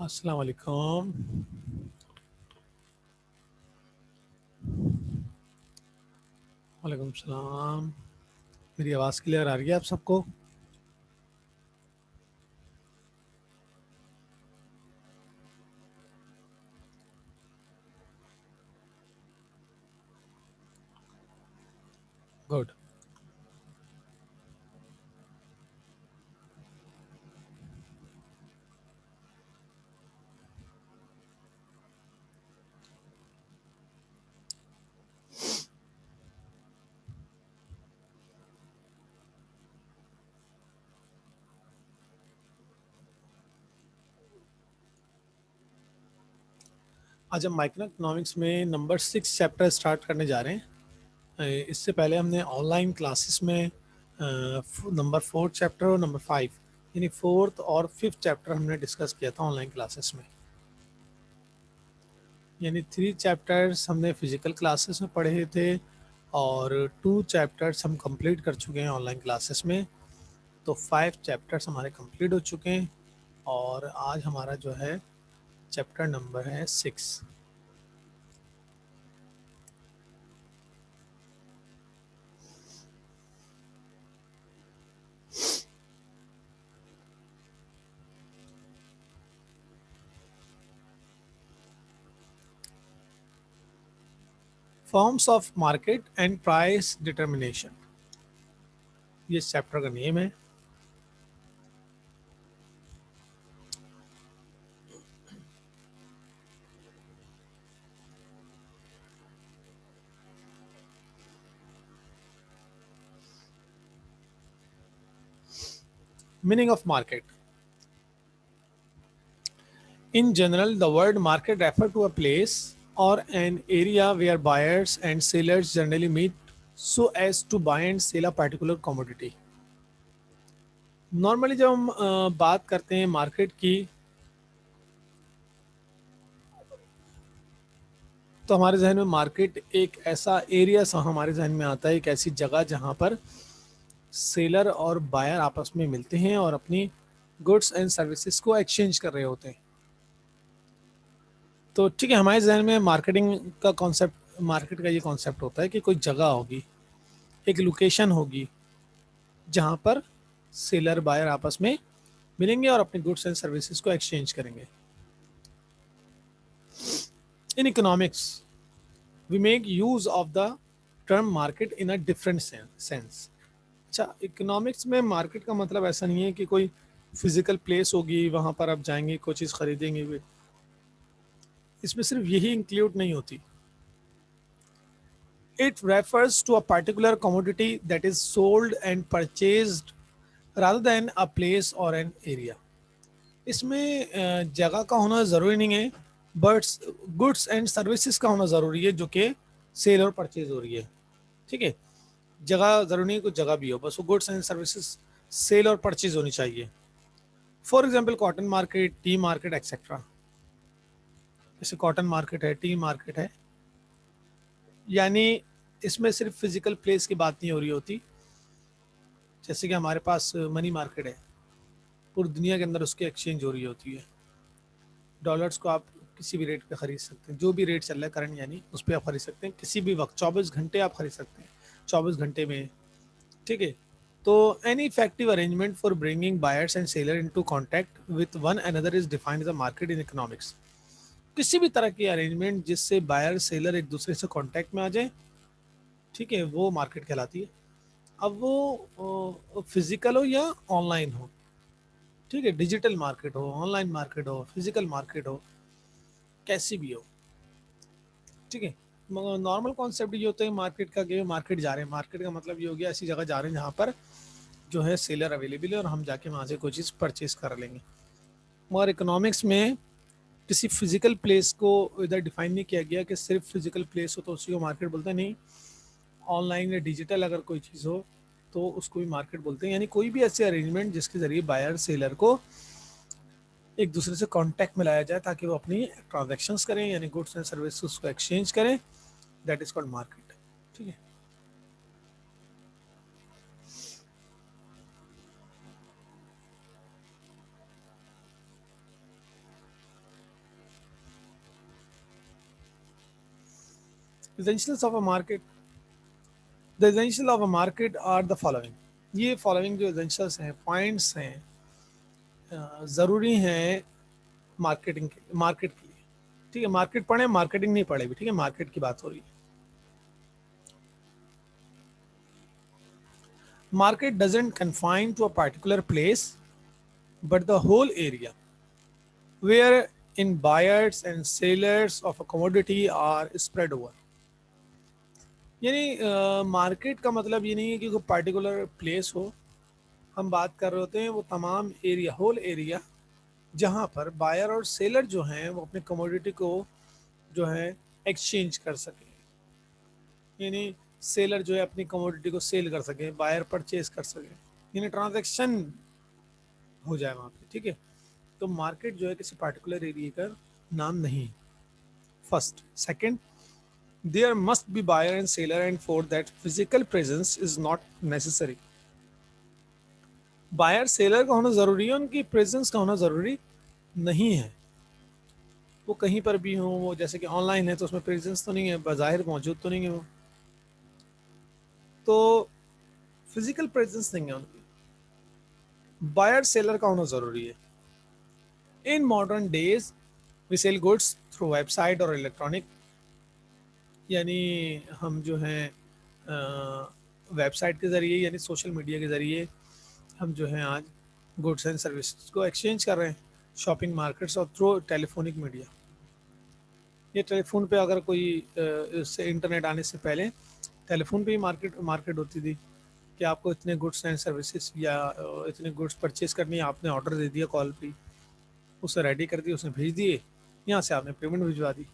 अस्सलाम वालेकुम। वालेकुम सलाम। मेरी आवाज़ क्लियर आ रही है आप सबको? गुड। आज हम माइक्रो इकोनॉमिक्स में नंबर 6 चैप्टर स्टार्ट करने जा रहे हैं। इससे पहले हमने ऑनलाइन क्लासेस में नंबर 4 चैप्टर और नंबर 5 यानी फोर्थ और फिफ्थ चैप्टर हमने डिस्कस किया था ऑनलाइन क्लासेस में। यानी 3 चैप्टर्स हमने फिजिकल क्लासेस में पढ़े थे और 2 चैप्टर्स हम कंप्लीट कर चुके हैं ऑनलाइन क्लासेस में। तो 5 चैप्टर्स हमारे कंप्लीट हो चुके हैं और आज हमारा जो है चैप्टर नंबर है 6। Forms of market and price determination, ये इस चैप्टर का नेम है। Meaning of market: in general the word market refer to a place or an area where buyers and sellers generally meet so as to buy and sell a particular commodity। Normally जब हम बात करते हैं market की तो हमारे जहन में मार्केट एक ऐसा एरिया सा हमारे जहन में आता है, एक ऐसी जगह जहां पर सेलर और बायर आपस में मिलते हैं और अपनी गुड्स एंड सर्विसेज को एक्सचेंज कर रहे होते हैं। तो ठीक है, हमारे जहन में मार्केटिंग का कॉन्सेप्ट, मार्केट का ये कॉन्सेप्ट होता है कि कोई जगह होगी, एक लोकेशन होगी जहां पर सेलर बायर आपस में मिलेंगे और अपने गुड्स एंड सर्विसेज को एक्सचेंज करेंगे। In economics we make use of the term market in a different sense. अच्छा, इकोनॉमिक्स में मार्केट का मतलब ऐसा नहीं है कि कोई फिजिकल प्लेस होगी वहां पर आप जाएंगे कोई चीज खरीदेंगे। इसमें सिर्फ यही इंक्लूड नहीं होती। It refers to a particular commodity that is sold and purchased rather than a place or an area। इसमें जगह का होना ज़रूरी नहीं है, बट गुड्स एंड सर्विसेज का होना ज़रूरी है जो कि सेल और परचेज हो रही है। ठीक है, जगह ज़रूरी नहीं, कुछ जगह भी हो, बस वो गुड्स एंड सर्विसेज सेल और परचेज होनी चाहिए। For example cotton market, T market etcetera. जैसे कॉटन मार्केट है, टी मार्केट है, यानी इसमें सिर्फ फिजिकल प्लेस की बात नहीं हो रही होती। जैसे कि हमारे पास मनी मार्केट है, पूरी दुनिया के अंदर उसकी एक्सचेंज हो रही होती है। डॉलर्स को आप किसी भी रेट पे खरीद सकते हैं, जो भी रेट चल रहा है करंट, यानी उस पर आप खरीद सकते हैं किसी भी वक्त, 24 घंटे आप खरीद सकते हैं, 24 घंटे में। ठीक है, तो any effective arrangement for bringing buyers and seller into contact with one another is defined the market in economics. किसी भी तरह की अरेंजमेंट जिससे बायर सेलर एक दूसरे से कांटेक्ट में आ जाए, ठीक है, वो मार्केट कहलाती है। अब वो फिजिकल हो या ऑनलाइन हो, ठीक है, डिजिटल मार्केट हो, ऑनलाइन मार्केट हो, फिजिकल मार्केट हो, कैसी भी हो। ठीक है, मगर नॉर्मल कॉन्सेप्ट ये होता है मार्केट का कि मार्केट जा रहे हैं, मार्केट का मतलब ये हो गया ऐसी जगह जा रहे हैं जहाँ पर जो है सेलर अवेलेबल है और हम जाके वहाँ से कोई चीज़ परचेज कर लेंगे। मगर इकोनॉमिक्स में किसी फिजिकल प्लेस को इधर डिफाइन नहीं किया गया कि सिर्फ फिजिकल प्लेस हो तो उसी को मार्केट बोलते हैं, नहीं। ऑनलाइन या डिजिटल अगर कोई चीज़ हो तो उसको भी मार्केट बोलते हैं, यानी कोई भी ऐसे अरेंजमेंट जिसके जरिए बायर सेलर को एक दूसरे से कांटेक्ट में लाया जाए ताकि वो अपनी ट्रांजेक्शन्स करें, यानी गुड्स एंड सर्विसेज को एक्सचेंज करें, दैट इज कॉल्ड मार्केट। ठीक है। Essentials of a market, the essential of a market are the following. ये फॉलोइंग जो एसेंशियल्स हैं, पॉइंट्स हैं, ज़रूरी हैं मार्केटिंग के, मार्केट के लिए। ठीक है, मार्केट पढ़े, मार्केटिंग नहीं पढ़े भी, ठीक है, मार्केट की बात हो रही है। Market doesn't confine to a particular place, but the whole area where in buyers and sellers of a commodity are spread over। यानी मार्केट का मतलब ये नहीं है कि कोई पार्टिकुलर प्लेस हो, हम बात कर रहे होते हैं वो तमाम एरिया, होल एरिया, जहाँ पर बायर और सेलर जो हैं वो अपने कमोडिटी को जो है एक्सचेंज कर सके। यानी सेलर जो है अपनी कमोडिटी को सेल कर सके, बायर परचेज कर सके, यानी ट्रांजैक्शन हो जाए वहाँ पे। ठीक है, तो मार्केट जो है किसी पार्टिकुलर एरिया का नाम नहीं। First, second, there must be buyer and seller and for that physical presence is not necessary. Buyer seller का होना जरूरी है, उनकी प्रेजेंस का होना जरूरी नहीं है। वो कहीं पर भी हो, वो जैसे कि ऑनलाइन है तो उसमें प्रेजेंस तो नहीं है, बाज़ाहिर मौजूद तो नहीं है वो, तो फिजिकल प्रेजेंस नहीं है उनकी। बायर सेलर का होना जरूरी है। In modern days we sell goods through website और इलेक्ट्रॉनिक, यानी हम जो हैं वेबसाइट के ज़रिए यानी सोशल मीडिया के ज़रिए हम जो हैं आज गुड्स एंड सर्विसेज को एक्सचेंज कर रहे हैं। शॉपिंग मार्केट्स और थ्रू टेलीफोनिक मीडिया, ये टेलीफोन पे अगर कोई इससे इंटरनेट आने से पहले टेलीफोन पे ही मार्केट मार्केट होती थी कि आपको इतने गुड्स एंड सर्विसेज या इतने गुड्स परचेज करनी है, आपने ऑर्डर दे दिया कॉल पे, उसे रेडी कर दिया, उसने भेज दिए, यहाँ से आपने पेमेंट भिजवा दी।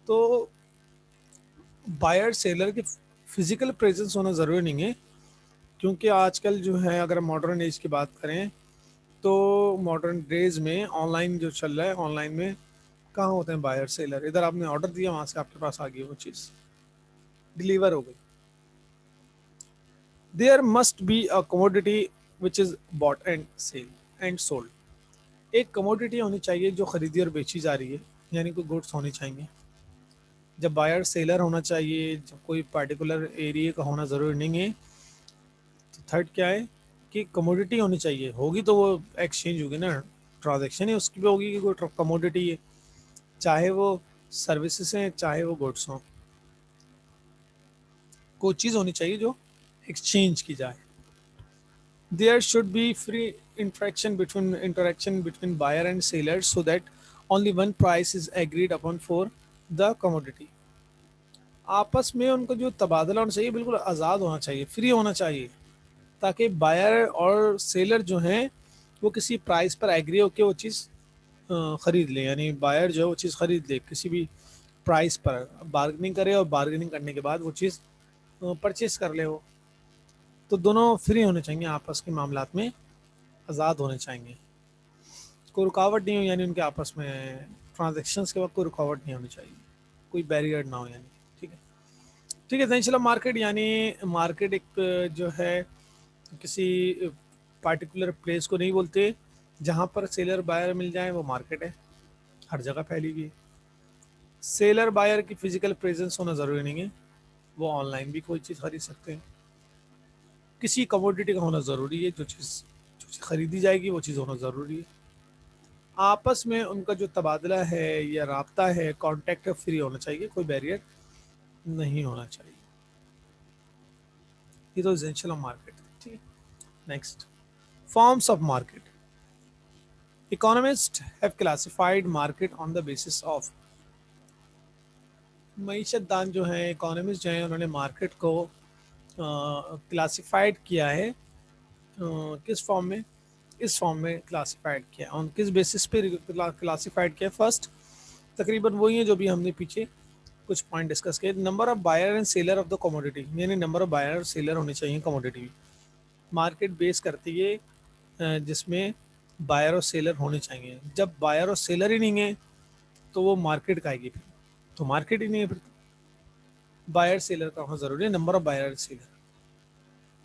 तो बायर सेलर के फिजिकल प्रेजेंस होना ज़रूरी नहीं है, क्योंकि आजकल जो है अगर मॉडर्न एज की बात करें तो मॉडर्न डेज में ऑनलाइन जो चल रहा है, ऑनलाइन में कहाँ होते हैं बायर सेलर, इधर आपने ऑर्डर दिया, वहाँ से आपके पास आ गई वो चीज़, डिलीवर हो गई। There must be a commodity which is bought and sell and sold. एक कमोडिटी होनी चाहिए जो खरीदी और बेची जा रही है, यानी कोई गुड्स होनी चाहिए। जब बायर सेलर होना चाहिए, जब कोई पर्टिकुलर एरिया का होना ज़रूरी नहीं है। तो थर्ड क्या है कि कमोडिटी होनी चाहिए, होगी तो वो एक्सचेंज होगी ना, ट्रांजेक्शन ही उसकी भी होगी कि कोई कमोडिटी है, चाहे वो सर्विसेज हैं चाहे वो गुड्स हों, कोई चीज़ होनी चाहिए जो एक्सचेंज की जाए। There should be free interaction between buyer and seller so that only one price is agreed upon for the commodity. आपस में उनको जो तबादला होना चाहिए बिल्कुल आज़ाद होना चाहिए, फ्री होना चाहिए, ताकि बायर और सेलर जो हैं वो किसी प्राइस पर एग्री होकर वो चीज़ ख़रीद लें। यानी बायर जो है वो चीज़ ख़रीद ले किसी भी प्राइस पर, बार्गेनिंग करे और बार्गेनिंग करने के बाद वो चीज़ परचेस कर ले वो। तो दोनों फ्री होने चाहिए, आपस के मामलात में आज़ाद होने चाहिए, कोई रुकावट नहीं हो, यानी उनके आपस में ट्रांजेक्शन्स के वक्त कोई रुकावट नहीं होनी चाहिए, कोई बैरियर ना हो यानी। ठीक है, ठीक है। एसेंशियल मार्केट यानी मार्केट एक जो है किसी पार्टिकुलर प्लेस को नहीं बोलते, जहाँ पर सेलर बायर मिल जाए वो मार्केट है, हर जगह फैली हुई है। सेलर बायर की फिजिकल प्रेजेंस होना ज़रूरी नहीं है, वो ऑनलाइन भी कोई चीज़ खरीद सकते हैं। किसी कमोडिटी का होना ज़रूरी है, जो चीज़ खरीदी जाएगी वो चीज़ होना ज़रूरी है। आपस में उनका जो तबादला है या राब्ता है, कॉन्टैक्ट फ्री होना चाहिए, कोई बैरियर नहीं होना चाहिए। ये तो एसेंशियल ऑफ मार्केट। ठीक है, next, forms of market. Economist have classified market on the basis of, मईशत दान जो हैं, इकोनॉमिस्ट जो हैं, उन्होंने मार्केट को क्लासिफाइड किया है किस फॉर्म में, इस फॉर्म में क्लासिफाइड किया, ऑन किस बेसिस पे क्लासिफाइड किया। फर्स्ट, तकरीबन वही है जो भी हमने पीछे कुछ पॉइंट डिस्कस किए। Number of buyer and seller of the commodity, यानी नंबर ऑफ बायर और सेलर होने चाहिए कमोडिटी में। मार्केट बेस करती है जिसमें बायर और सेलर होने चाहिए। जब बायर और सेलर ही नहीं है तो वो मार्केट का आएगी, फिर तो मार्केट ही नहीं है। फिर बायर सेलर का होना जरूरी है, number of buyer seller.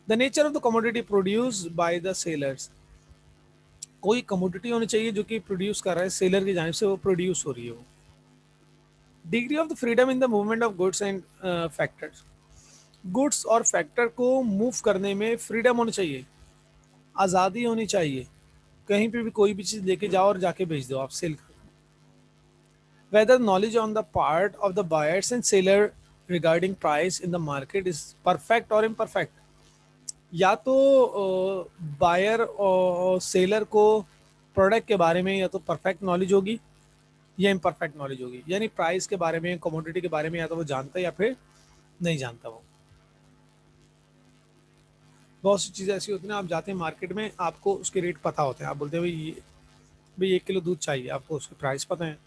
The nature of the commodity produce by the sellers, कोई कमोडिटी होनी चाहिए जो कि प्रोड्यूस कर रहा है सेलर की जानिब से, वो प्रोड्यूस हो रही है वो। Degree of the freedom in the movement of goods and factors, goods और फैक्टर को मूव करने में फ्रीडम होनी चाहिए, आज़ादी होनी चाहिए, कहीं पे भी कोई भी चीज़ लेके जाओ और जाके बेच दो, आप सेल कर। whether knowledge on the part of the buyers and seller regarding price in the market is perfect or imperfect, या तो बायर और सेलर को प्रोडक्ट के बारे में या तो परफेक्ट नॉलेज होगी या इम्परफेक्ट नॉलेज होगी, यानी प्राइस के बारे में, कमोडिटी के बारे में या तो वो जानता है या फिर नहीं जानता। वो बहुत सी चीज़ें ऐसी होती हैं, आप जाते हैं मार्केट में, आपको उसके रेट पता होते हैं, आप बोलते हैं भाई 1 किलो दूध चाहिए, आपको उसके प्राइस पता है,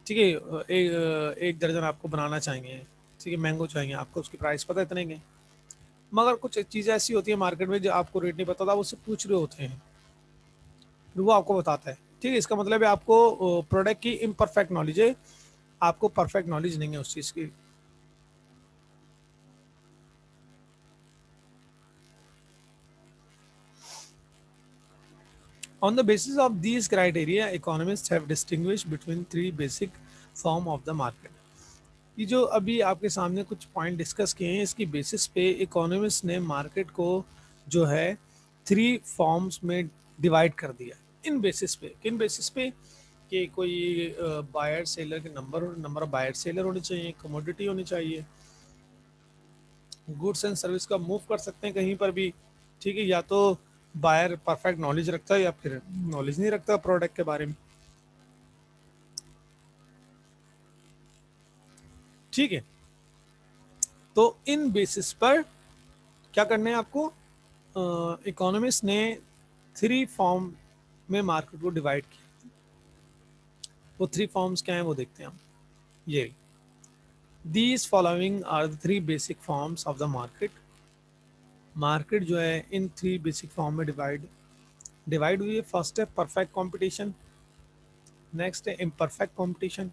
ठीक है। एक दर्जन आपको बनाना चाहिए, ठीक है, मैंगो चाहिए, आपको उसकी प्राइस पता है इतने के। मगर कुछ चीज़ें ऐसी होती है मार्केट में जो आपको रेट नहीं पता था, आप उससे पूछ रहे होते हैं, फिर वो आपको बताता है, ठीक है। इसका मतलब है आपको प्रोडक्ट की इम्परफेक्ट नॉलेज है, आपको परफेक्ट नॉलेज नहीं है उस चीज़ की। On the basis of these criteria, economists have distinguished between 3 basic form of the market. ये जो अभी आपके सामने कुछ पॉइंट डिस्कस किए हैं, इसकी बेसिस पे इकोनॉमिस्ट ने मार्केट को जो है 3 फॉर्म्स में डिवाइड कर दिया। इन बेसिस पे, किन बेसिस पे, कि कोई बायर सेलर के number number of buyer seller होने चाहिए, कमोडिटी होनी चाहिए, गुड्स एंड सर्विस का मूव कर सकते हैं कहीं पर भी, ठीक है, या तो बायर परफेक्ट नॉलेज रखता है या फिर नॉलेज नहीं रखता प्रोडक्ट के बारे में, ठीक है। तो इन बेसिस पर क्या करना है आपको, इकोनॉमिस्ट ने 3 फॉर्म में मार्केट को डिवाइड किया। वो 3 फॉर्म्स क्या हैं वो देखते हैं हम। ये these following are the 3 basic forms of the market. Market जो है इन 3 बेसिक फॉर्म में डिवाइड डिवाइड हुई है। फर्स्ट है परफेक्ट कंपटीशन, नेक्स्ट है इम्परफेक्ट कंपटीशन,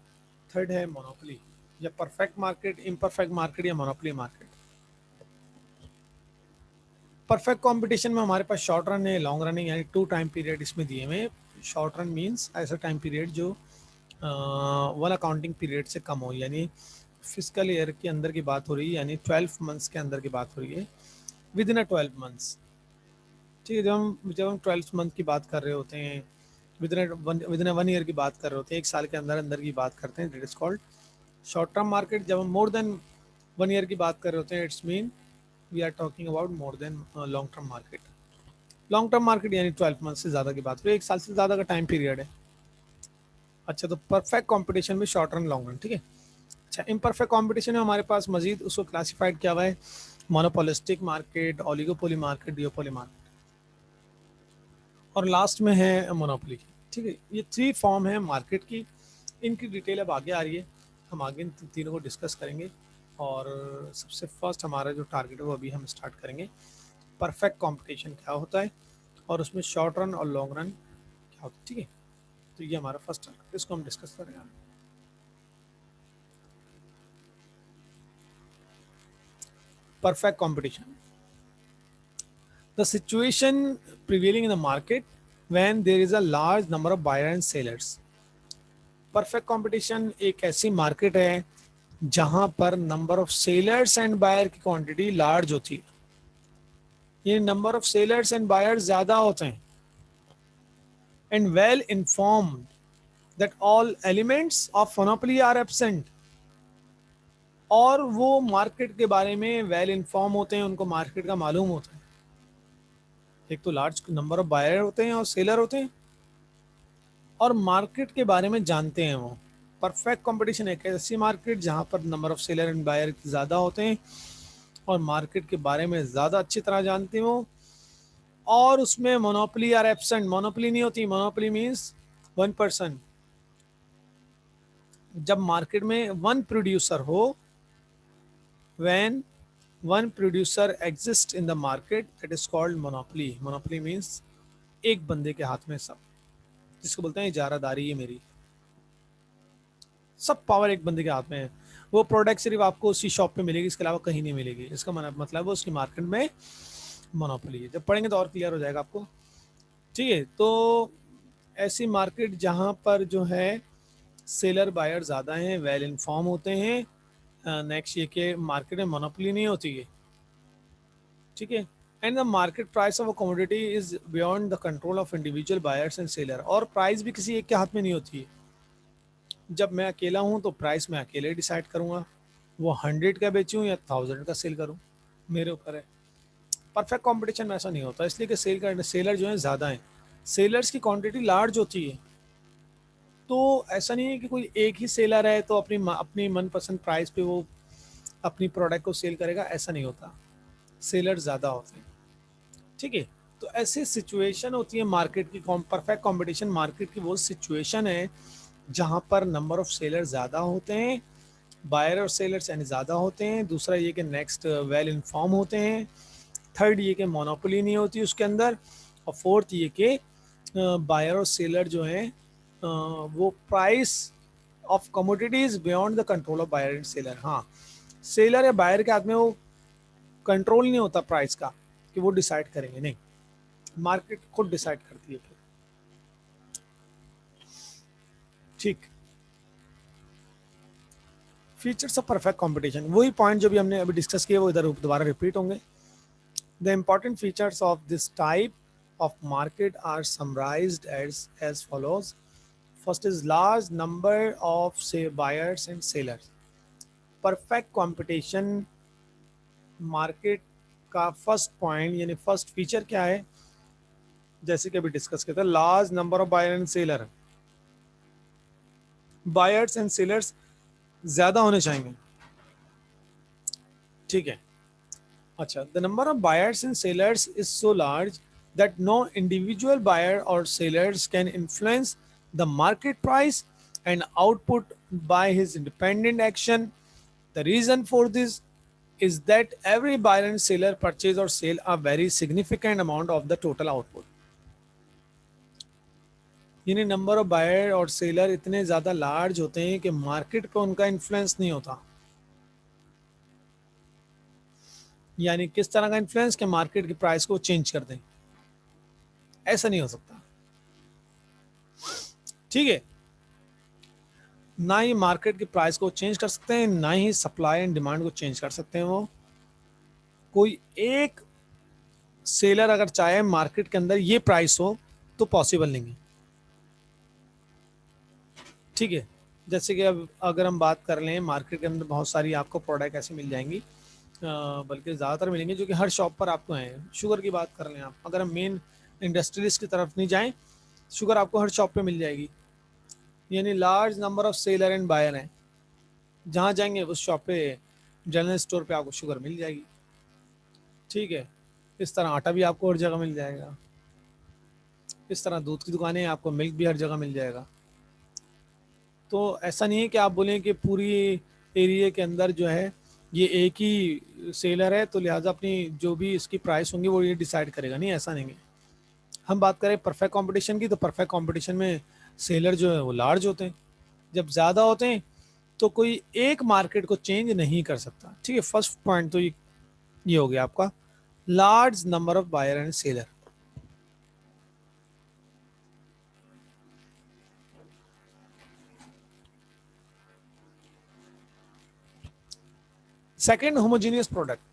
थर्ड है मोनोपोली। या परफेक्ट मार्केट, इम्परफेक्ट मार्केट या मोनोपोली मार्केट। परफेक्ट कंपटीशन में हमारे पास शॉर्ट रन है, लॉन्ग रन है, यानी 2 टाइम पीरियड इसमें दिए हुए। शॉर्ट रन मीन्स ऐसा टाइम पीरियड जो वन अकाउंटिंग पीरियड से कम हो, यानी फिजिकल ईयर के अंदर की बात हो रही है, यानी 12 मंथ्स के अंदर की बात हो रही है, विद इन अ 12 मंथ्स, ठीक है। जब हम 12 मंथ की बात कर रहे होते हैं, विद इन 1 ईयर की बात कर रहे होते हैं, 1 साल के अंदर अंदर की बात करते हैं, that is called short term market. जब हम मोर देन 1 ईयर की बात कर रहे होते हैं, it's mean we are talking about more than long term market. Long term market यानी 12 मंथ से ज़्यादा की बात करें, 1 साल से ज़्यादा का टाइम पीरियड है। अच्छा, तो परफेक्ट कंपटीशन में शॉर्ट रन, लॉन्ग रन, ठीक है। अच्छा, इम्परफेक्ट कंपटीशन में हमारे पास मजीद उसको क्लासिफाइड किया हुआ है, monopolistic market, oligopoly market, डिओपोली market, और लास्ट में है मोनोपोली की, ठीक है। ये 3 फॉर्म है मार्केट की। इनकी डिटेल अब आगे आ रही है, हम आगे इन तीनों को डिस्कस करेंगे। और सबसे फर्स्ट हमारा जो टारगेट है वो अभी हम स्टार्ट करेंगे, परफेक्ट कंपटीशन क्या होता है और उसमें शॉर्ट रन और लॉन्ग रन क्या होता है, ठीक है। तो ये हमारा फर्स्ट है, इसको हम डिस्कस करेंगे। Perfect competition, the situation prevailing in the market when there is a large number of buyer and sellers. Perfect competition एक ऐसी मार्केट है जहां पर number of sellers and buyer की क्वांटिटी लार्ज होती है, ये number of sellers and buyers ज्यादा होते हैं, and well informed that all elements of monopoly are absent. और वो मार्केट के बारे में वेल इन्फॉर्म होते हैं, उनको मार्केट का मालूम होता है। एक तो लार्ज नंबर ऑफ बायर होते हैं और सेलर होते हैं, और मार्केट के बारे में जानते हैं वो। परफेक्ट कंपटीशन एक ऐसी मार्केट जहां पर number of seller and buyer ज़्यादा होते हैं और मार्केट के बारे में ज़्यादा अच्छी तरह जानते हैं वो, और उसमें मोनोपोली आर एब्सेंट। मोनोपोली नहीं होती, मोनोपोली मीन्स 1 पर्सन। जब मार्केट में वन प्रोड्यूसर हो, when one producer exist in the market, that is called monopoly. Monopoly means एक बंदे के हाथ में सब, जिसको बोलते हैं इजारादारी, ये मेरी, सब पावर एक बंदे के हाथ में है। वो प्रोडक्ट सिर्फ आपको उसी शॉप पे मिलेगी, इसके अलावा कहीं नहीं मिलेगी। इसका मतलब है उसकी मार्केट में मोनोपोली है। जब पढ़ेंगे तो और क्लियर हो जाएगा आपको, ठीक है। तो ऐसी मार्केट जहां पर जो है सेलर बायर ज़्यादा हैं, वेल इन्फॉर्म होते हैं। नेक्स्ट ये कि मार्केट में मोनोपोली नहीं होती है, ठीक है। And the market price of a commodity is beyond the control of individual buyers and seller. और प्राइस भी किसी एक के हाथ में नहीं होती है। जब मैं अकेला हूँ तो प्राइस मैं अकेले डिसाइड करूँगा, वो 100 का बेचूँ या 1000 का सेल करूँ, मेरे ऊपर है। परफेक्ट कंपटीशन में ऐसा नहीं होता, इसलिए कि सेलर जो है ज़्यादा हैं, सेलर्स की क्वांटिटी लार्ज होती है। तो ऐसा नहीं है कि कोई एक ही सेलर है तो अपनी मनपसंद प्राइस पे वो अपनी प्रोडक्ट को सेल करेगा, ऐसा नहीं होता। सेलर ज़्यादा होते हैं, ठीक है। तो ऐसी सिचुएशन होती है मार्केट की। परफेक्ट कंपटीशन मार्केट की वो सिचुएशन है जहां पर नंबर ऑफ सेलर ज़्यादा होते हैं, बायर और सेलर्स यानी ज़्यादा होते हैं। दूसरा ये कि नेक्स्ट वेल इन्फॉर्म होते हैं। थर्ड ये कि मोनोपोली नहीं होती उसके अंदर। और फोर्थ ये कि बायर और सेलर जो हैं वो price of commodities beyond the control of buyer and seller. हाँ, सेलर या बायर के हाथ में वो कंट्रोल नहीं होता प्राइस का कि वो डिसाइड करेंगे, नहीं, मार्केट खुद डिसाइड करती है फिर, ठीक। फीचर्स ऑफ परफेक्ट कंपटीशन, वही पॉइंट जो भी हमने अभी डिस्कस किए वो इधर दोबारा रिपीट होंगे। The important features of this type of market are summarized as follows. First is large number of say buyers and sellers. Perfect competition market का फर्स्ट पॉइंट यानी फर्स्ट फीचर क्या है, जैसे कि अभी डिस्कस किया था, large number of buyer and seller. Buyers and sellers ज्यादा होने चाहिए, ठीक है। अच्छा, the number of buyers and sellers is so large that no individual buyer or sellers can influence the market price and output by his independent action. The reason for this is that every buyer and seller purchase or sell a very significant amount of the total output. यानी number of buyer और seller इतने ज्यादा large होते हैं कि market पे उनका influence नहीं होता। यानी किस तरह का इन्फ्लुएंस कि मार्केट की प्राइस को चेंज कर दें, ऐसा नहीं हो सकता, ठीक है। ना ही मार्केट की प्राइस को चेंज कर सकते हैं, ना ही सप्लाई एंड डिमांड को चेंज कर सकते हैं वो। कोई एक सेलर अगर चाहे मार्केट के अंदर ये प्राइस हो तो पॉसिबल नहीं है, ठीक है। जैसे कि अब अगर हम बात कर लें, मार्केट के अंदर बहुत सारी आपको प्रोडक्ट ऐसी मिल जाएंगी, बल्कि ज़्यादातर मिलेंगे जो कि हर शॉप पर आपको हैं। शुगर की बात कर लें आप, अगर हम मेन इंडस्ट्रियलिस्ट की तरफ नहीं जाएं, शुगर आपको हर शॉप पे मिल जाएगी। यानी large number of seller and buyer हैं, जहाँ जाएंगे उस शॉप पे, जनरल स्टोर पे आपको शुगर मिल जाएगी, ठीक है। इस तरह आटा भी आपको हर जगह मिल जाएगा, इस तरह दूध की दुकानें, आपको मिल्क भी हर जगह मिल जाएगा। तो ऐसा नहीं है कि आप बोलें कि पूरी एरिया के अंदर जो है ये एक ही सेलर है तो लिहाजा अपनी जो भी इसकी प्राइस होंगी वो ये डिसाइड करेगा, नहीं, ऐसा नहीं है। हम बात करें परफेक्ट कंपटीशन की, तो परफेक्ट कंपटीशन में सेलर जो है वो लार्ज होते हैं। जब ज़्यादा होते हैं तो कोई एक मार्केट को चेंज नहीं कर सकता, ठीक है। फर्स्ट पॉइंट तो ये हो गया आपका, large number of buyer and seller. Second, homogeneous product.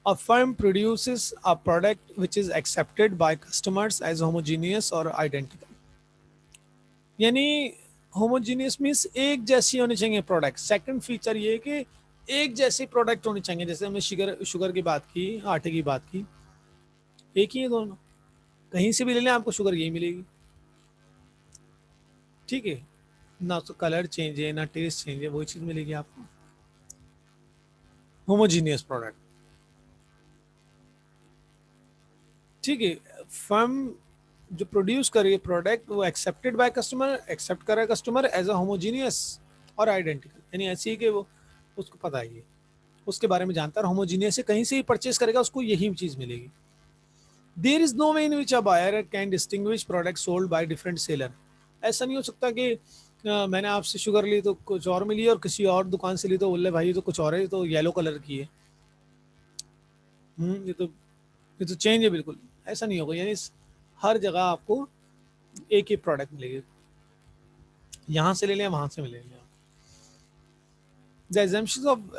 A firm produces a product which is accepted by customers as homogeneous or identical. यानी होमोजीनियस मीन्स एक जैसी होनी चाहिए प्रोडक्ट। सेकंड फीचर ये है कि एक जैसी प्रोडक्ट होनी चाहिए। जैसे हमने शुगर शुगर की बात की, आटे की बात की, एक ही है दोनों, कहीं से भी ले लें आपको शुगर यही मिलेगी, ठीक है। ना तो कलर चेंज है ना टेस्ट चेंज है, वही चीज़ मिलेगी आपको, होमोजीनियस प्रोडक्ट, ठीक है। फर्म जो प्रोड्यूस करे प्रोडक्ट वो एक्सेप्टेड बाय कस्टमर, एक्सेप्ट करे कस्टमर एज अ होमोजीनियस और आइडेंटिकल, यानी ऐसी है कि वो उसको पता ही है, उसके बारे में जानता है, होमोजीनियस से कहीं से ही परचेस करेगा उसको यही चीज मिलेगी। There is no way in which a buyer can distinguish product sold by different seller. ऐसा नहीं हो सकता कि मैंने आपसे शुगर ली तो कुछ और मिली और किसी और दुकान से ली तो बोले भाई ये तो कुछ और है, ये तो येलो कलर की है। ये तो चेंज है बिल्कुल, ऐसा नहीं होगा। यानी हर जगह आपको एक ही प्रोडक्ट मिलेगी। यहाँ से ले लें, वहां से ले लें। The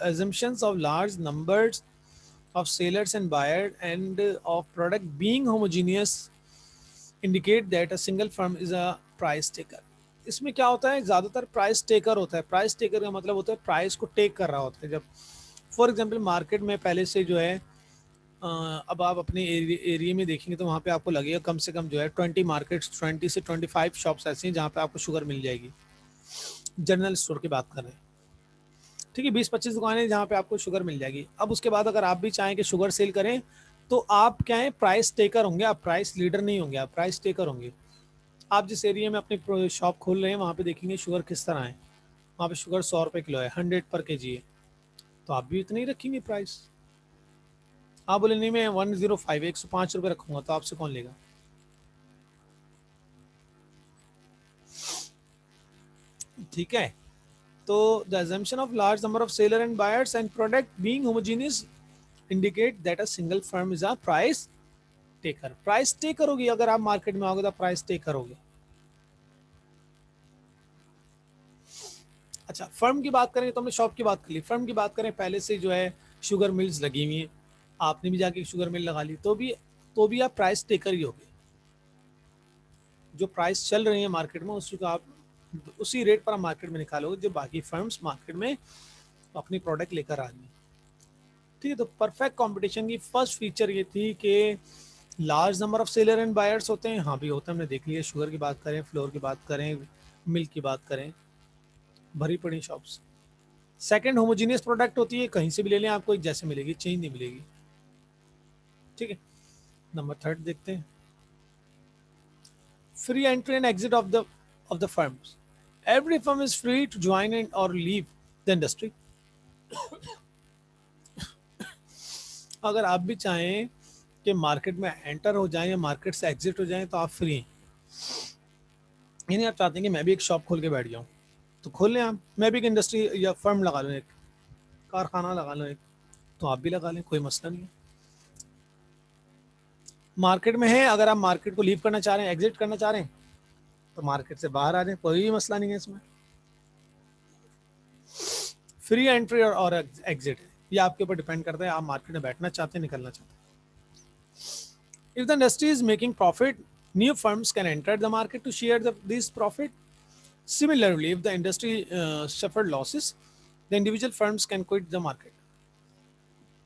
assumptions of large numbers of sellers and buyers and of product being homogeneous indicate that a single firm is a price taker. इसमें क्या होता है, ज्यादातर प्राइस टेकर होता है। प्राइस टेकर का मतलब होता है प्राइस को टेक कर रहा होता है। जब फॉर एग्जांपल मार्केट में पहले से जो है अब आप अपने एरिया में देखेंगे तो वहाँ पे आपको लगेगा कम से कम जो है 20 मार्केट्स, 20 से 25 शॉप्स ऐसी हैं जहाँ पे आपको शुगर मिल जाएगी। जनरल स्टोर की बात कर रहे हैं, ठीक है। 20-25 दुकानें जहाँ पे आपको शुगर मिल जाएगी। अब उसके बाद अगर आप भी चाहें कि शुगर सेल करें तो आप क्या है, प्राइस टेकर होंगे। आप प्राइस लीडर नहीं होंगे, आप प्राइस टेकर होंगे। आप जिस एरिया में अपनी शॉप खोल रहे हैं वहाँ पे देखेंगे शुगर किस तरह है। वहाँ पे शुगर 100 रुपये किलो है, 100 पर kg है, तो आप भी इतना ही रखेंगे प्राइस। आप बोले नहीं मैं 105 105 रुपये रखूंगा, तो आपसे कौन लेगा? ठीक है। तो the assumption of large number of seller and buyers and product being homogeneous indicate that a single firm is a price taker. Price taker होगी, अगर आप मार्केट में आओगे तो प्राइस टेकर होगे। अच्छा, फर्म की बात करें तो हमने शॉप की बात कर ली। फर्म की बात करें, पहले से जो है शुगर मिल्स लगी हुई हैं, आपने भी जाके शुगर मिल लगा ली, तो भी आप प्राइस टेकर ही होगे। जो प्राइस चल रही है मार्केट में उसको आप उसी रेट पर आप मार्केट में निकालोगे जो बाकी फर्म्स मार्केट में अपनी प्रोडक्ट लेकर आ रही हैं। ठीक है। तो परफेक्ट कंपटीशन की फर्स्ट फीचर ये थी कि large number of seller and buyers होते हैं। हाँ भी होते हैं, हमने देख लिया। शुगर की बात करें, फ्लोर की बात करें, मिल्क की बात करें, भरी पड़ी शॉप्स। सेकंड, होमोजीनियस प्रोडक्ट होती है, कहीं से भी ले लें आपको एक जैसे मिलेगी, चेंज नहीं मिलेगी। ठीक है। नंबर थर्ड देखते हैं, free entry and exit of the firms. Every firm is free to join and और लीव द इंडस्ट्री। अगर आप भी चाहें कि मार्केट में एंटर हो जाएं या मार्केट से एग्जिट हो जाएं तो आप फ्री हैं। यानी आप चाहते हैं कि मैं भी एक शॉप खोल के बैठ जाऊं, तो खोल लें आप। मैं भी एक इंडस्ट्री या फर्म लगा लूं, एक कारखाना लगा लूं एक, तो आप भी लगा लें, कोई मसला नहीं है। मार्केट में है, अगर आप मार्केट को लीव करना चाह रहे हैं, एग्जिट करना चाह रहे हैं, तो मार्केट से बाहर आ जाए, कोई भी मसला नहीं है इसमें। फ्री एंट्री और एग्जिट ये आपके ऊपर डिपेंड करता है, आप मार्केट में बैठना चाहते हैं, निकलना चाहते हैं। If the industry is making profit, new firms can enter the market to share this profit. Similarly, if the industry suffered losses, the individual firms can quit the market.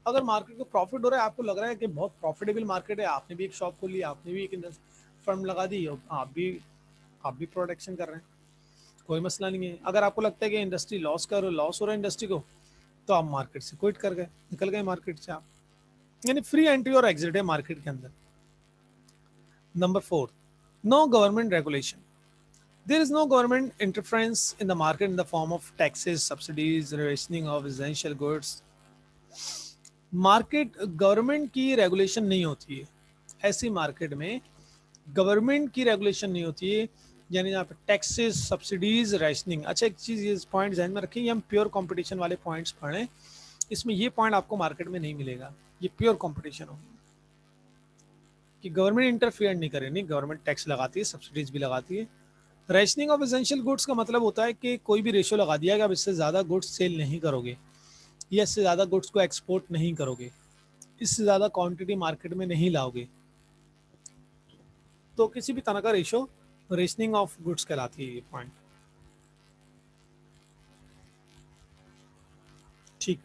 अगर मार्केट को profit हो रहा है, आपको लग रहा है कि बहुत प्रॉफिटेबल मार्केट है, आपने भी एक शॉप खोली, आपने भी एक फर्म लगा दी और आप भी प्रोडक्शन कर रहे हैं, कोई मसला नहीं है। अगर आपको लगता है कि इंडस्ट्री लॉस हो रहा है इंडस्ट्री को, तो आप मार्केट से क्विट कर गए, निकल गए मार्केट से आप। यानी फ्री एंट्री और एग्जिट है मार्केट के अंदर। Number 4, no government regulation. There is no government interference in the market in the form of taxes, subsidies, rationing of essential goods. Market government की रेगुलेशन नहीं होती है। ऐसी मार्केट में गवर्नमेंट की रेगुलेशन नहीं होती है, यानी यहाँ पे टैक्सेस, सब्सिडीज, रेशनिंग। अच्छा, एक चीज़ ये पॉइंट ध्यान में रखें, ये हम प्योर कंपटीशन वाले पॉइंट्स पढ़ें, इसमें ये पॉइंट आपको मार्केट में नहीं मिलेगा। ये प्योर कंपटीशन होगी कि गवर्नमेंट इंटरफियर नहीं करे। नहीं, गवर्नमेंट टैक्स लगाती है, सब्सिडीज भी लगाती है। रेशनिंग ऑफ एसेंशियल गुड्स का मतलब होता है कि कोई भी रेशो लगा दिया कि आप इससे ज़्यादा गुड्स सेल नहीं करोगे, या इससे ज़्यादा गुड्स को एक्सपोर्ट नहीं करोगे, इससे ज़्यादा क्वांटिटी मार्केट में नहीं लाओगे, तो किसी भी तरह का रेशो रेशनिंग ऑफ गुड्स कहलाती है ये पॉइंट। ठीक।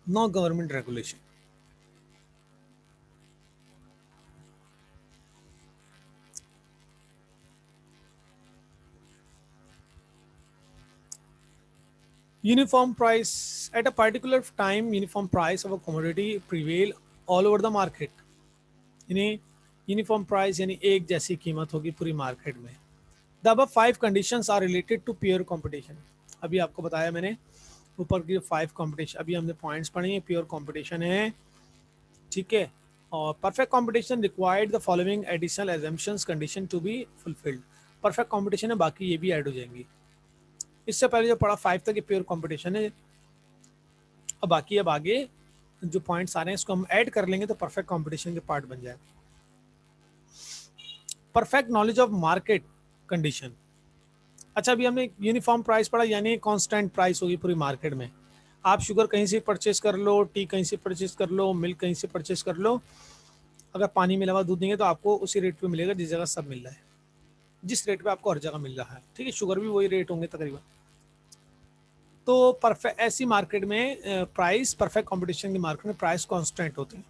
No government regulation. Uniform price at a particular time, uniform price of a commodity prevail all over the market. यानी यूनिफॉर्म प्राइस यानी एक जैसी कीमत होगी पूरी मार्केट में। The above 5 conditions are related to pure competition. अभी आपको बताया मैंने ऊपर की 5 कंपटीशन, अभी हमने पॉइंट्स पढ़े हैं, प्योर कंपटीशन है, ठीक है। और perfect competition required the following additional assumptions condition to be fulfilled. Perfect competition है, बाकी ये भी ऐड हो जाएंगी। इससे पहले जो पढ़ा 5 तक ये प्योर कंपटीशन है, अब आगे जो पॉइंट्स आ रहे हैं इसको हम ऐड कर लेंगे तो परफेक्ट कंपटीशन के पार्ट बन जाएगा। Perfect knowledge of market condition. अच्छा, अभी हमने यूनिफॉर्म प्राइस पढ़ा, यानी कांस्टेंट प्राइस होगी पूरी मार्केट में। आप शुगर कहीं से परचेज कर लो, टी कहीं से परचेज कर लो, मिल्क कहीं से परचेज कर लो, अगर पानी मिला हुआ दूध देंगे तो आपको उसी रेट पे मिलेगा जिस जगह सब मिल रहा है, जिस रेट पे आपको हर जगह मिल रहा है। ठीक है, शुगर भी वही रेट होंगे तकरीबन। तो परफेक्ट ऐसी मार्केट में प्राइस, परफेक्ट कंपटीशन की मार्केट में प्राइस कांस्टेंट होते हैं।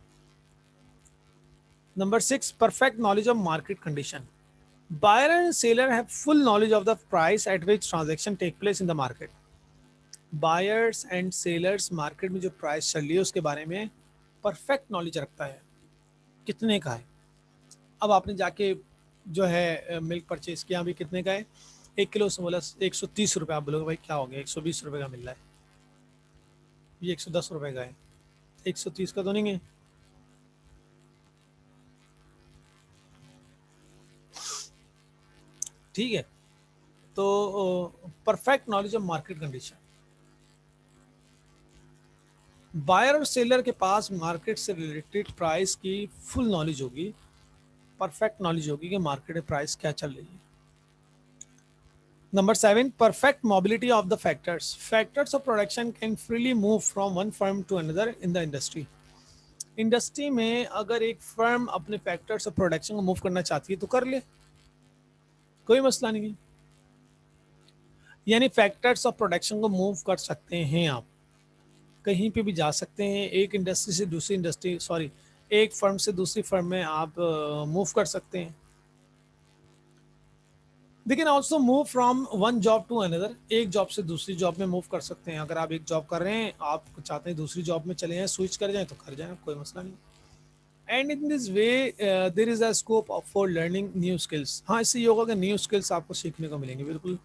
Number 6, perfect knowledge of market condition. Buyer and seller have full knowledge of the price at which transaction take place in the market. Buyers and sellers market में जो price चल रही है उसके बारे में परफेक्ट नॉलेज रखता है, कितने का है। अब आपने जाके जो है मिल्क परचेज किया, अभी कितने का है, 1 किलो से बोला 130 रुपये, आप बोलोगे भाई क्या हो गया, 120 रुपये का मिल रहा है, ये 110 रुपये का है, 130 का तो नहीं है। ठीक है, तो perfect knowledge of market condition. Buyer और सेलर के पास मार्केट से रिलेटेड प्राइस की फुल नॉलेज होगी, परफेक्ट नॉलेज होगी कि मार्केट में प्राइस क्या चल रही है। Number 7, perfect mobility of the factors. Factors of production can freely move from one firm to another in the industry. Industry में अगर एक फर्म अपने फैक्टर्स ऑफ प्रोडक्शन को मूव करना चाहती है तो कर ले, कोई मसला नहीं है। यानी फैक्टर्स ऑफ प्रोडक्शन को मूव कर सकते हैं आप, कहीं पे भी जा सकते हैं, एक इंडस्ट्री से दूसरी इंडस्ट्री, सॉरी, एक फर्म से दूसरी फर्म में आप मूव कर सकते हैं। They can also move from one job to another, एक जॉब से दूसरी जॉब में मूव कर सकते हैं। अगर आप एक जॉब कर रहे हैं, आप चाहते हैं दूसरी जॉब में चले जाएं, स्विच कर जाएं तो कर जाएं, कोई मसला नहीं। And in this way there is a scope for learning new skills. हाँ, इससे ये होगा कि न्यू स्किल्स आपको सीखने को मिलेंगे। बिल्कुल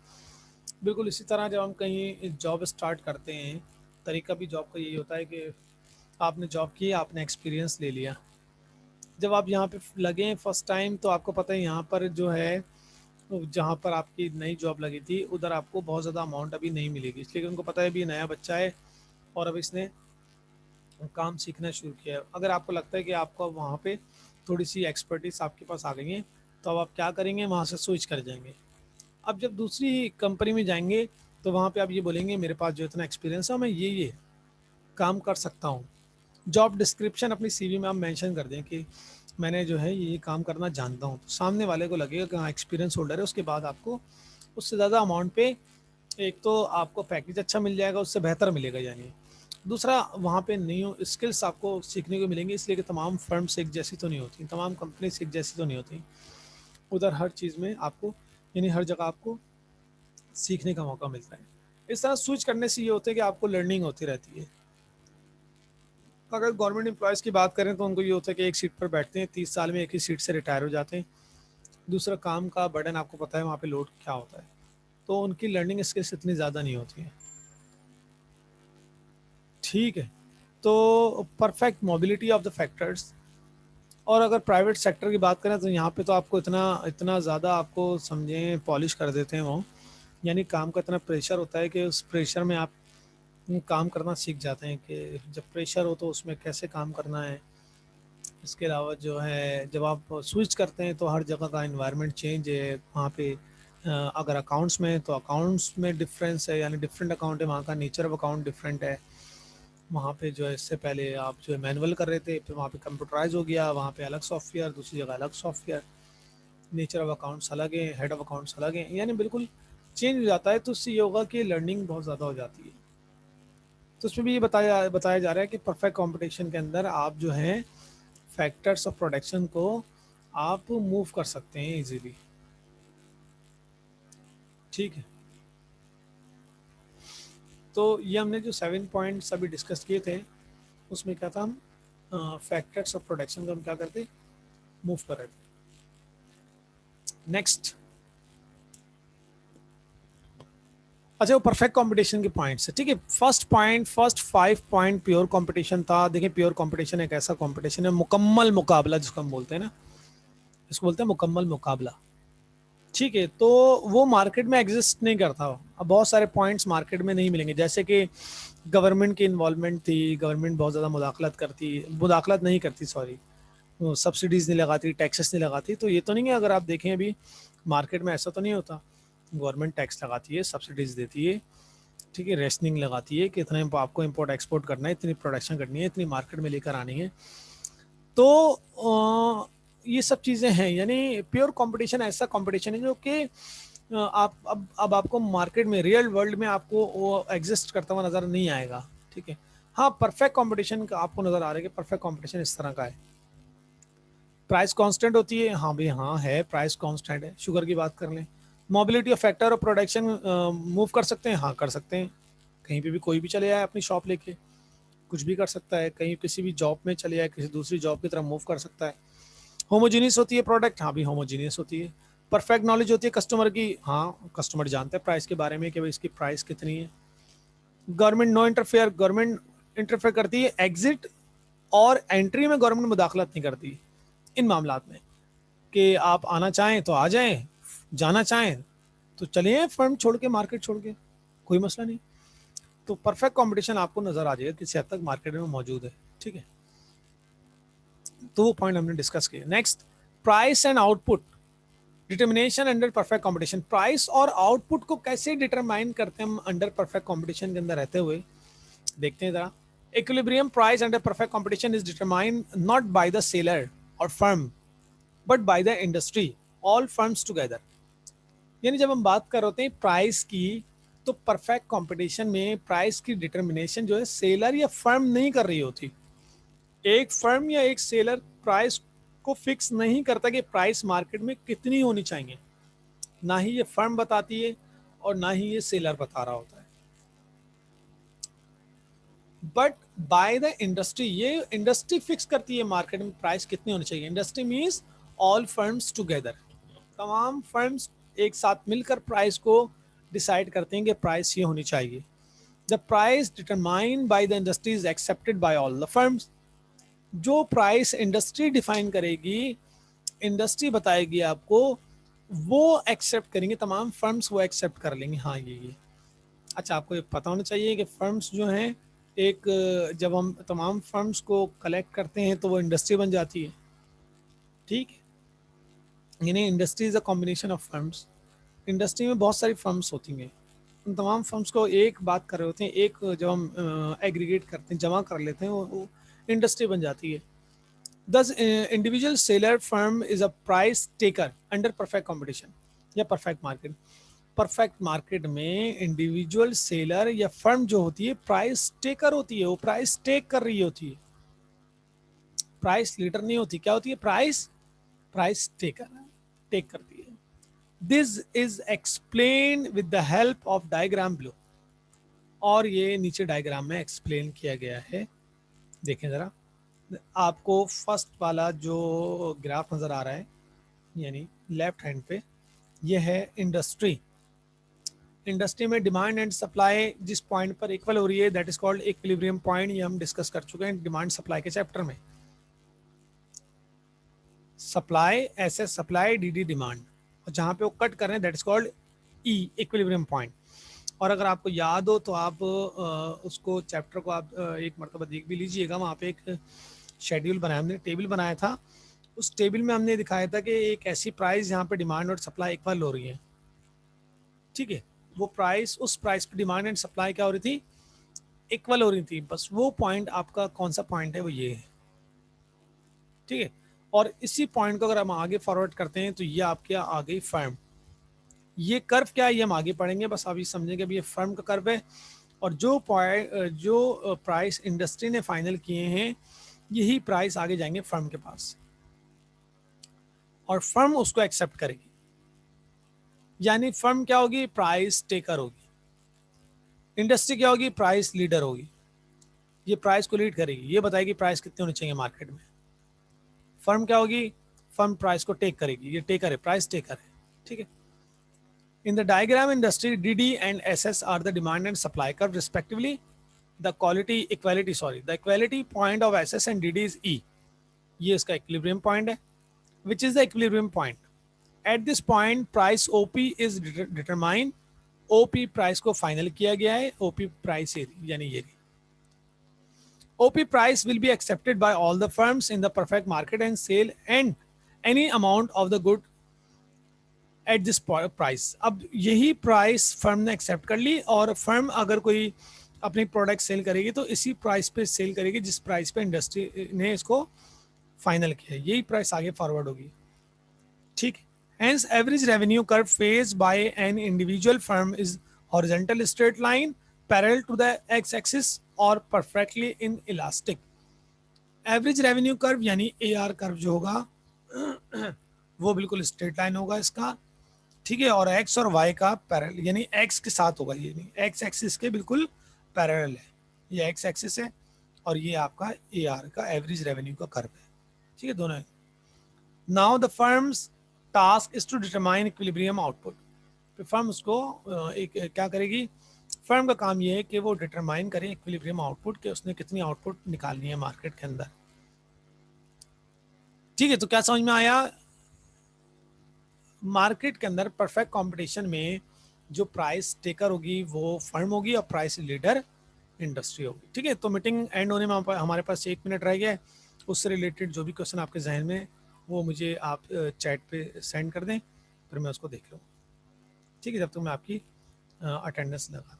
बिल्कुल इसी तरह जब हम कहीं जॉब स्टार्ट करते हैं, तरीका भी जॉब का यही होता है कि आपने जॉब की, आपने एक्सपीरियंस ले लिया, जब आप यहाँ पे लगे फर्स्ट टाइम तो आपको पता है यहाँ पर जो है, जहाँ पर आपकी नई जॉब लगी थी उधर आपको बहुत ज़्यादा अमाउंट अभी नहीं मिलेगी, इसलिए कि उनको पता है अभी नया बच्चा है और अब इसने काम सीखना शुरू किया है। अगर आपको लगता है कि आपको वहाँ पे थोड़ी सी एक्सपर्टीज आपके पास आ गई है तो अब आप क्या करेंगे, वहाँ से स्विच कर जाएंगे। अब जब दूसरी कंपनी में जाएंगे तो वहाँ पे आप ये बोलेंगे मेरे पास जो इतना एक्सपीरियंस है मैं ये काम कर सकता हूँ। जॉब डिस्क्रिप्शन अपनी सीवी में आप मेंशन कर दें कि मैंने जो है ये काम करना जानता हूँ, तो सामने वाले को लगेगा कि हाँ एक्सपीरियंस होल्डर है। उसके बाद आपको उससे ज़्यादा अमाउंट पे एक तो आपको पैकेज अच्छा मिल जाएगा, उससे बेहतर मिलेगा, यानी दूसरा वहाँ पे न्यू स्किल्स आपको सीखने को मिलेंगे। इसलिए कि तमाम फर्म्स एक जैसी तो नहीं होती, तमाम कंपनीज एक जैसी तो नहीं होती, उधर हर चीज़ में आपको, यानी हर जगह आपको सीखने का मौका मिलता है। इस तरह स्विच करने से ये होता है कि आपको लर्निंग होती रहती है। अगर गवर्नमेंट एम्प्लॉयज़ की बात करें तो उनको ये होता है कि एक सीट पर बैठते हैं, 30 साल में एक ही सीट से रिटायर हो जाते हैं। दूसरा, काम का बर्डन आपको पता है वहाँ पे लोड क्या होता है, तो उनकी लर्निंग स्किल्स इतनी ज़्यादा नहीं होती है। ठीक है, तो perfect mobility of the factors. और अगर प्राइवेट सेक्टर की बात करें तो यहाँ पे तो आपको इतना इतना ज़्यादा आपको समझें पॉलिश कर देते हैं वो, यानी काम का इतना प्रेशर होता है कि उस प्रेशर में आप काम करना सीख जाते हैं कि जब प्रेशर हो तो उसमें कैसे काम करना है। इसके अलावा जो है जब आप स्विच करते हैं तो हर जगह का इन्वायरमेंट चेंज है वहाँ पे। अगर अकाउंट्स में है तो अकाउंट्स में डिफरेंस है, यानी डिफरेंट अकाउंट है, वहाँ का नेचर ऑफ अकाउंट डिफरेंट है। वहाँ पे जो है इससे पहले आप जो है मैनुअल कर रहे थे, फिर वहाँ पे कंप्यूटराइज हो गया, वहाँ पे अलग सॉफ्टवेयर, दूसरी जगह अलग सॉफ्टवेयर, नेचर ऑफ अकाउंट्स अलग है, हेड ऑफ अकाउंट्स अलग है, यानी बिल्कुल चेंज हो जाता है। तो उससे ये होगा कि लर्निंग बहुत ज़्यादा हो जाती है। तो उसमें भी ये बताया बताया जा रहा है कि परफेक्ट कंपटीशन के अंदर आप जो है फैक्टर्स ऑफ प्रोडक्शन को आप मूव कर सकते हैं इजीली। ठीक है, तो ये हमने जो 7 पॉइंट्स अभी डिस्कस किए थे उसमें क्या था, हम फैक्टर्स ऑफ प्रोडक्शन को हम क्या करते, मूव कर रहे थे। नेक्स्ट, अच्छा वो परफेक्ट कंपटीशन के पॉइंट्स है। ठीक है, first point, first 5 point pure competition था। देखिए प्योर कंपटीशन एक ऐसा कंपटीशन है, मुकम्मल मुकाबला जिसको हम बोलते हैं ना, इसको बोलते हैं मुकम्मल मुकाबला। ठीक है, तो वो मार्केट में एग्जिस्ट नहीं करता। अब बहुत सारे पॉइंट्स मार्केट में नहीं मिलेंगे, जैसे कि गवर्नमेंट की इन्वॉल्वमेंट थी, गवर्नमेंट बहुत ज़्यादा मुदाखलत नहीं करती, सॉरी, सब्सिडीज नहीं लगाती, टैक्सेस नहीं लगाती। तो ये तो नहीं है, अगर आप देखें अभी मार्केट में ऐसा तो नहीं होता। गवर्नमेंट टैक्स लगाती है, सब्सिडीज देती है, ठीक है, रेशनिंग लगाती है कि इतना आपको इम्पोर्ट एक्सपोर्ट करना है, इतनी प्रोडक्शन करनी है, इतनी मार्केट में लेकर आनी है। तो ये सब चीज़ें हैं, यानी प्योर कंपटीशन ऐसा कंपटीशन है जो कि आप अब आपको मार्केट में रियल वर्ल्ड में आपको वो एग्जिस्ट करता हुआ नज़र नहीं आएगा, ठीक है। हाँ, परफेक्ट कंपटीशन का आपको नज़र आ रहा है कि परफेक्ट कंपटीशन इस तरह का है। प्राइस कांस्टेंट होती है, हाँ भाई हाँ है, प्राइस कांस्टेंट है। शुगर की बात कर लें, मोबिलिटी ऑफ फैक्टर और प्रोडक्शन मूव कर सकते हैं, हाँ कर सकते हैं। कहीं पे भी कोई भी चले जाए अपनी शॉप लेके, कुछ भी कर सकता है, कहीं किसी भी जॉब में चले जाए, किसी दूसरी जॉब की तरफ मूव कर सकता है। होमोजीनियस होती है प्रोडक्ट, हाँ भी होमोजीनियस होती है। परफेक्ट नॉलेज होती है कस्टमर की, हाँ कस्टमर जानते हैं प्राइस के बारे में कि भाई इसकी प्राइस कितनी है। Government no interfere, government interfere करती है एग्जिट और एंट्री में गवर्नमेंट मुदाखलत नहीं करती इन मामलात में, कि आप आना चाहें तो आ जाएं, जाना चाहें तो चले जाएं फर्म छोड़ के, मार्केट छोड़ के, कोई मसला नहीं। तो परफेक्ट कंपटीशन आपको नजर आ जाएगा किसी हद तक मार्केट में मौजूद है, ठीक है। तो वो पॉइंट हमने डिस्कस किया। Next, price and output determination under perfect competition. Price और आउटपुट को कैसे डिटरमाइन करते हैं हम अंडर परफेक्ट कंपटीशन के अंदर रहते हुए, देखते हैं जरा। Equilibrium price under perfect competition is determined not by the seller और firm but by the industry, all firms together. यानी जब हम बात कर रहे हैं प्राइस की, तो परफेक्ट कंपटीशन में प्राइस की डिटर्मिनेशन जो है सेलर या फर्म नहीं कर रही होती। एक फर्म या एक सेलर प्राइस को फिक्स नहीं करता कि प्राइस मार्केट में कितनी होनी चाहिए, ना ही ये फर्म बताती है और ना ही ये सेलर बता रहा होता है, बट बाय द इंडस्ट्री, ये इंडस्ट्री फिक्स करती है मार्केट में प्राइस कितनी होनी चाहिए। Industry means all firms together, तमाम फर्म्स एक साथ मिलकर प्राइस को डिसाइड करते हैं कि प्राइस ये होनी चाहिए। The price determined by the industry is accepted by all the firms. जो प्राइस इंडस्ट्री डिफाइन करेगी, इंडस्ट्री बताएगी आपको, वो एक्सेप्ट करेंगे, तमाम फर्म्स वो एक्सेप्ट कर लेंगे, हाँ ये। अच्छा, आपको ये पता होना चाहिए कि फर्म्स जो हैं, एक जब हम तमाम फर्म्स को कलेक्ट करते हैं तो वो इंडस्ट्री बन जाती है, ठीक है। यानी industry is a combination of firms. Industry में बहुत सारी फर्म्स होती हैं, उन तमाम फर्म्स को एक बात कर रहे होते हैं, एक जब हम एग्रीगेट करते हैं, जमा कर लेते हैं, वो इंडस्ट्री बन जाती है। Thus, individual seller firm is a price taker under perfect competition या perfect market। परफेक्ट मार्केट में इंडिविजुअल सेलर या फर्म जो होती है प्राइस टेकर होती है, वो प्राइस टेक कर रही होती है, प्राइस लीडर नहीं होती। क्या होती है? प्राइस प्राइस टेकर, टेक करती है। This is explain with the help of diagram below, और ये नीचे डायग्राम में एक्सप्लेन किया गया है, देखें जरा। आपको फर्स्ट वाला जो ग्राफ नजर आ रहा है, यानी लेफ्ट हैंड पे, ये है इंडस्ट्री। इंडस्ट्री में डिमांड एंड सप्लाई जिस पॉइंट पर इक्वल हो रही है, that is called equilibrium point. ये हम डिस्कस कर चुके हैं डिमांड सप्लाई के चैप्टर में। सप्लाई ऐसे सप्लाई डी डी डिमांड, और जहां पे वो कट कर रहे हैं that is called E equilibrium point. और अगर आपको याद हो तो आप उसको चैप्टर को आप एक मरतबा देख भी लीजिएगा। वहाँ पे एक शेड्यूल बनाया हमने, टेबल बनाया था। उस टेबल में हमने दिखाया था कि एक ऐसी प्राइस जहाँ पे डिमांड और सप्लाई इक्वल हो रही है, ठीक है। वो प्राइस, उस प्राइस पे डिमांड एंड सप्लाई क्या हो रही थी? इक्वल हो रही थी। बस वो पॉइंट आपका कौन सा पॉइंट है? वो ये है, ठीक है। और इसी पॉइंट को अगर हम आगे फॉरवर्ड करते हैं तो ये आपके आ गई फर्म। ये कर्व क्या है ये हम आगे पढ़ेंगे, बस अभी समझेंगे अभी ये फर्म का कर्व है। और जो जो प्राइस इंडस्ट्री ने फाइनल किए हैं, यही प्राइस आगे जाएंगे फर्म के पास, और फर्म उसको एक्सेप्ट करेगी। यानी फर्म क्या होगी? प्राइस टेकर होगी। इंडस्ट्री क्या होगी? प्राइस लीडर होगी। ये प्राइस को लीड करेगी, ये बताएगी प्राइस कितनी होनी चाहिए मार्केट में। फर्म क्या होगी? फर्म प्राइस को टेक करेगी, ये टेकर है, प्राइस टेकर है, ठीक है। In the diagram industry D D and S S are the demand and supply curve respectively. The quality equality sorry the equality point of S S and D D is E. ये इसका equilibrium point है, which is the equilibrium point. At this point price OP is determine. OP price को final किया गया है, OP price यानी ये OP price will be accepted by all the firms in the perfect market and sale and any amount of the good at this price. अब यही price firm ने accept कर ली और फर्म अगर कोई अपनी प्रोडक्ट सेल करेगी तो इसी प्राइस पे सेल करेगी जिस प्राइस पे इंडस्ट्री ने इसको फाइनल किया है, यही प्राइस आगे फॉरवर्ड होगी, ठीक है। Hence, average revenue curve faced by an individual firm is horizontal straight line parallel to the x-axis or perfectly inelastic. Average revenue curve यानी AR कर्व जो होगा वो बिल्कुल स्ट्रेट लाइन होगा इसका, ठीक है। और एक्स और वाई का पैरेलल यानी एक्स के साथ होगा, ये नहीं एक्स एक्सिस के बिल्कुल पैरेलल है, ये एक्स एक्सिस है और ये आपका AR का एवरेज रेवेन्यू का कर्व है, ठीक है दोनों। Now the firms task is to determine equilibrium output. फिर फर्म उसको एक क्या करेगी, फर्म का काम ये है कि वो डिटरमाइन करे इक्विलिब्रियम आउटपुट कि उसने कितनी आउटपुट निकालनी है मार्केट के अंदर, ठीक है। तो क्या समझ में आया, मार्केट के अंदर परफेक्ट कंपटीशन में जो प्राइस टेकर होगी वो फर्म होगी और प्राइस लीडर इंडस्ट्री होगी, ठीक है। तो मीटिंग एंड होने में हमारे पास 1 मिनट रह गया है, उससे रिलेटेड जो भी क्वेश्चन आपके जहन में वो मुझे आप चैट पे सेंड कर दें, फिर मैं उसको देख लूँ, ठीक है, जब तक मैं आपकी अटेंडेंस लगा